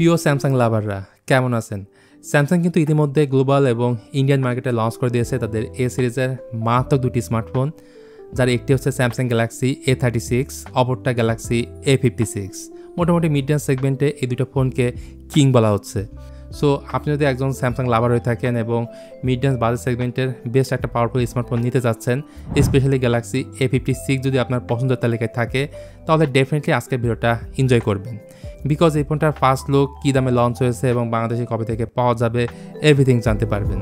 প্রিয় স্যামসাং লাভাররা কেমন আছেন? স্যামসাং কিন্তু ইতিমধ্যে গ্লোবাল এবং ইন্ডিয়ান মার্কেটে লঞ্চ করে দিয়েছে তাদের এ সিরিজের মারাত্মক দুটি স্মার্টফোন, যার একটি হচ্ছে Samsung Galaxy A36, অপরটা Galaxy A56। মোটামুটি মিড রেঞ্জ সেগমেন্টে এই দুটো ফোনকে কিং বলা হচ্ছে। সো আপনি যদি একজন স্যামসাং লাভার হয়ে থাকেন এবং মিড রেঞ্জ বাজেট সেগমেন্টের বেস্ট একটা পাওয়ারফুল স্মার্টফোন নিতে যাচ্ছেন, স্পেশালি গ্যালাক্সি A56 যদি আপনার পছন্দের তালিকায় থাকে, তাহলে ডেফিনেটলি আজকের ভিডিওটা এনজয় করবেন। বিকজ এই ফোনটার ফার্স্ট লুক, কী দামে লঞ্চ হয়েছে এবং বাংলাদেশে কবে থেকে পাওয়া যাবে, এভরিথিং জানতে পারবেন।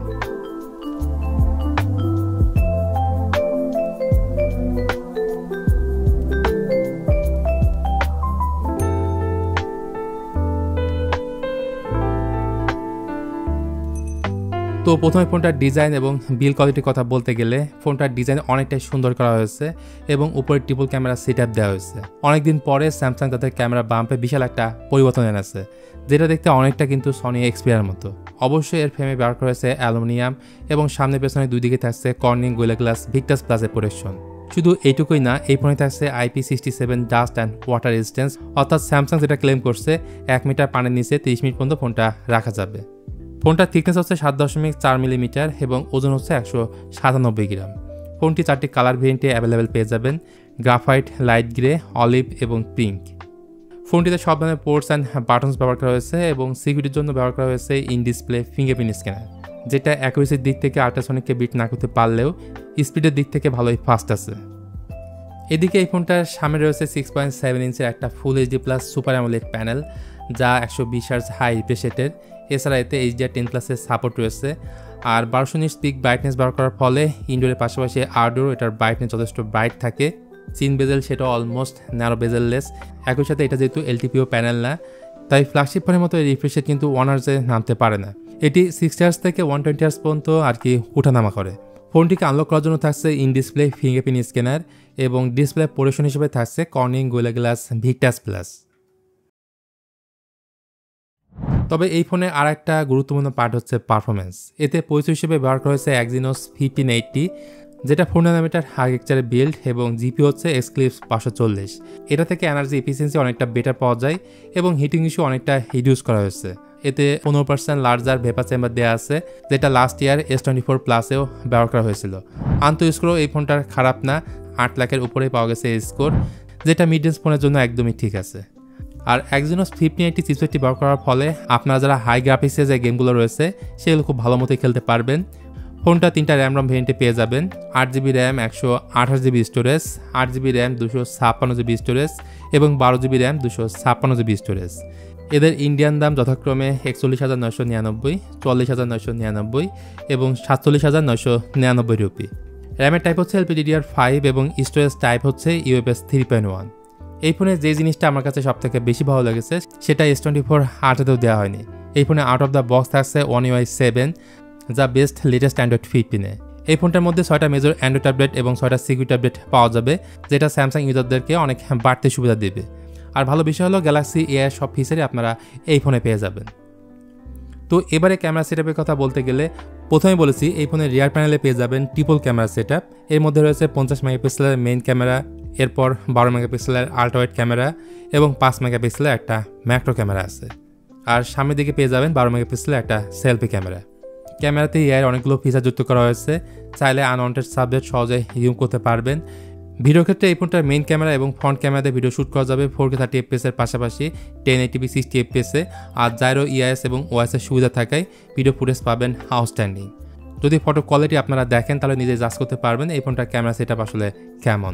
তো প্রথমে ফোনটার ডিজাইন এবং বিল কোয়ালিটির কথা বলতে গেলে, ফোনটার ডিজাইন অনেকটাই সুন্দর করা হয়েছে এবং উপরে ট্রিপল ক্যামেরা সেটআপ দেওয়া হয়েছে। অনেকদিন পরে স্যামসাং তাদের ক্যামেরা বাম্পে বিশাল একটা পরিবর্তন এনেছে, যেটা দেখতে অনেকটা কিন্তু সনি এক্সপিরিয়ার মতো। অবশ্যই এর ফ্রেমে ব্যবহার করা হয়েছে অ্যালুমিনিয়াম এবং সামনে পেছনে দুই দিকে থাকছে কর্নিং গোরিলা গ্লাস ভিক্টাস প্লাসের প্রোটেকশন। শুধু এইটুকুই না, এই ফোনে থাকছে IP67 dust and water resistance, অর্থাৎ স্যামসাং যেটা ক্লেম করছে 1 মিটার পানির নিচে 30 মিনিট পর্যন্ত ফোনটা রাখা যাবে। ফোনটার থিকনেস হচ্ছে 7.4 মিলিমিটার এবং ওজন হচ্ছে 197 গ্রাম। ফোনটি 4টি কালার ভেরিয়েন্টে অ্যাভেলেবেল পেয়ে যাবেন: গ্রাফাইট, লাইট গ্রে, অলিভ এবং পিঙ্ক। ফোনটিতে সব ধরনের পোর্টস অ্যান্ড বাটনস ব্যবহার করা হয়েছে এবং সিকিউরিটির জন্য ব্যবহার করা হয়েছে ইন ডিসপ্লে ফিঙ্গারপ্রিন্ট স্ক্যানার, যেটা অ্যাকুরেসির দিক থেকে আল্ট্রাসনিককে বিট না করতে পারলেও স্পিডের দিক থেকে ভালোই ফাস্ট আছে। এদিকে এই ফোনটার সামনে রয়েছে 6.7 ইঞ্চের একটা full HD plus super AMOLED panel, যা 120 হার্জ হাই রিফ্রেশ রেটের। এছাড়া এতে HDR10+ সাপোর্ট রয়েছে। আর 1200 পিক ব্রাইটনেস ব্যবহার করার ফলে ইনডোরের পাশাপাশি আউটডোর এটার ব্রাইটনেস যথেষ্ট ব্রাইট থাকে। চিন বেজেল সেটা অলমোস্ট ন্যারো বেজেললেস। একই সাথে এটা যেহেতু LTPO প্যানেল না, তাই ফ্ল্যাগশিপ ফোনের মতো এই রিফ্রেশ রেট কিন্তু 1 হার্জে নামতে পারে না। এটি 60 হার্জ থেকে 120 হার্জ পর্যন্ত আর কি ওঠানামা করে। ফোনটিকে আনলক করার জন্য থাকছে ইন ডিসপ্লে ফিঙ্গারপ্রিন্ট স্ক্যানার এবং ডিসপ্লে প্রোটেকশন হিসেবে থাকছে Corning gorilla glass Victus plus. তবে এই ফোনের আর একটা গুরুত্বপূর্ণ পার্ট হচ্ছে পারফরমেন্স। এতে পরিচয় হিসেবে ব্যবহার করা হয়েছে Exynos 1580, যেটা 4 ন্যানোমিটার আর্কিটেকচারে বিল্ড এবং জিপি হচ্ছে Xclipse 540। এটা থেকে এনার্জি এফিসিয়েন্সি অনেকটা বেটার পাওয়া যায় এবং হিটিং ইস্যু অনেকটা রিডিউস করা হয়েছে। এতে 15% লার্জার ভেপার চেম্বার দেওয়া আছে, যেটা লাস্ট ইয়ার S24 প্লাসেও ব্যবহার করা হয়েছিল। আন্ত স্কোরও এই ফোনটার খারাপ না, 8 লাখের উপরেই পাওয়া গেছে এই স্কোর, যেটা মিড রেঞ্জ ফোনের জন্য একদমই ঠিক আছে। আর Exynos 1580 চিপসেটটি ব্যবহার করার ফলে আপনারা যারা হাই গ্রাফিক্সে যে গেমগুলো রয়েছে সেগুলো খুব ভালো মতো খেলতে পারবেন। ফোনটা 3টা র্যাম রম ভেরিয়েন্টে পেয়ে যাবেন: 8GB RAM, 128GB storage, 8GB RAM, 256GB storage এবং 12GB র্যাম, 256GB স্টোরেজ। এদের ইন্ডিয়ান দাম যথাক্রমে 41,999, 40,999 এবং 47,999 রুপি। র্যামের টাইপ হচ্ছে LPDDR5 এবং স্টোরেজ টাইপ হচ্ছে UFS 3.1। এই ফোনে যে জিনিসটা আমার কাছে সবথেকে বেশি ভালো লেগেছে সেটা S24 আর্টেতেও দেওয়া হয়নি। এই ফোনে আউট অফ দ্য বক্স থাকছে One UI 7, যা বেস্ট লেটেস্ট অ্যান্ড্রয়েড 15-এ। এই ফোনটার মধ্যে 6টা মেজর অ্যান্ড্রয়েড ট্যাবলেট এবং 6টা সিকিউরিটি ট্যাবলেট পাওয়া যাবে, যেটা স্যামসাং ইউজারদেরকে অনেক বাড়তি সুবিধা দেবে। আর ভালো বিষয় হলো গ্যালাক্সি AI সব ফিচারই আপনারা এই ফোনে পেয়ে যাবেন। তো এবারে ক্যামেরা সেটআপের কথা বলতে গেলে, প্রথমে বলেছি এই ফোনের রিয়ার প্যানেলে পেয়ে যাবেন ট্রিপল ক্যামেরা সেটআপ। এর মধ্যে রয়েছে 50 মেগাপিক্সেলের মেইন ক্যামেরা, এরপর 12 মেগাপিক্সেলের আল্ট্রা ওয়াইড ক্যামেরা এবং 5 মেগাপিক্সেলের একটা ম্যাক্রো ক্যামেরা আছে। আর সামনের দিকে পেয়ে যাবেন 12 মেগাপিক্সেলের একটা সেলফি ক্যামেরা। ক্যামেরাতে এআই অনেকগুলো ফিচার যুক্ত করা হয়েছে, চাইলে আনওয়ান্টেড সাবজেক্ট সহজে রিমুভ করতে পারবেন। ভিডিও ক্ষেত্রে এই ফোনটার মেইন ক্যামেরা এবং ফ্রন্ট ক্যামেরাতে ভিডিও শ্যুট করা যাবে 4K 30fps এর পাশাপাশি 1080p 60fps-এ। আর জাইরো EIS এবং OIS এর সুবিধা থাকায় ভিডিও ফুটেজ পাবেন আউটস্ট্যান্ডিং। যদি ফটো কোয়ালিটি আপনারা দেখেন তাহলে নিজে জাজ করতে পারবেন এই ফোনটার ক্যামেরা সেটআপ আসলে কেমন।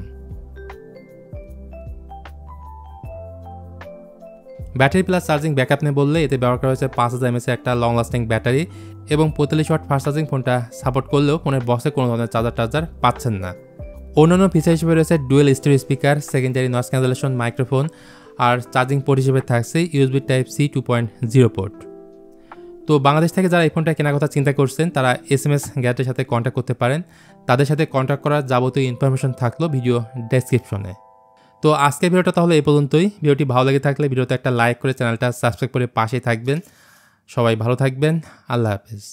ব্যাটারি প্লাস চার্জিং ব্যাকআপ নিয়ে বললে, এতে ব্যবহার করা হয়েছে 5000 mAh একটা লং লাস্টিং ব্যাটারি এবং 45 ওয়াট ফাস্ট চার্জিং। ফোনটা সাপোর্ট করলেও ফোনের বক্সে কোনো ধরনের চার্জার পাচ্ছেন না। অন্যান্য ফিচার হিসেবে রয়েছে dual stereo speaker, secondary noise cancellation microphone, আর চার্জিং পোর্ট হিসেবে থাকছে USB Type-C 2.0 পোর্ট। তো বাংলাদেশ থেকে যারা এই ফোনটা কেনার কথা চিন্তা করছেন তারা SMS গ্যারেটের সাথে কন্ট্যাক্ট করতে পারেন। তাদের সাথে কন্ট্যাক্ট করার যাবতীয় ইনফরমেশন থাকলো ভিডিও ডেসক্রিপশনে। তো আজকের ভিডিওটা তাহলে এই পর্যন্তই। ভিডিওটি ভালো লেগে থাকলে ভিডিওতে একটা লাইক করে চ্যানেলটা সাবস্ক্রাইব করে পাশেই থাকবেন। সবাই ভালো থাকবেন। আল্লাহ হাফেজ।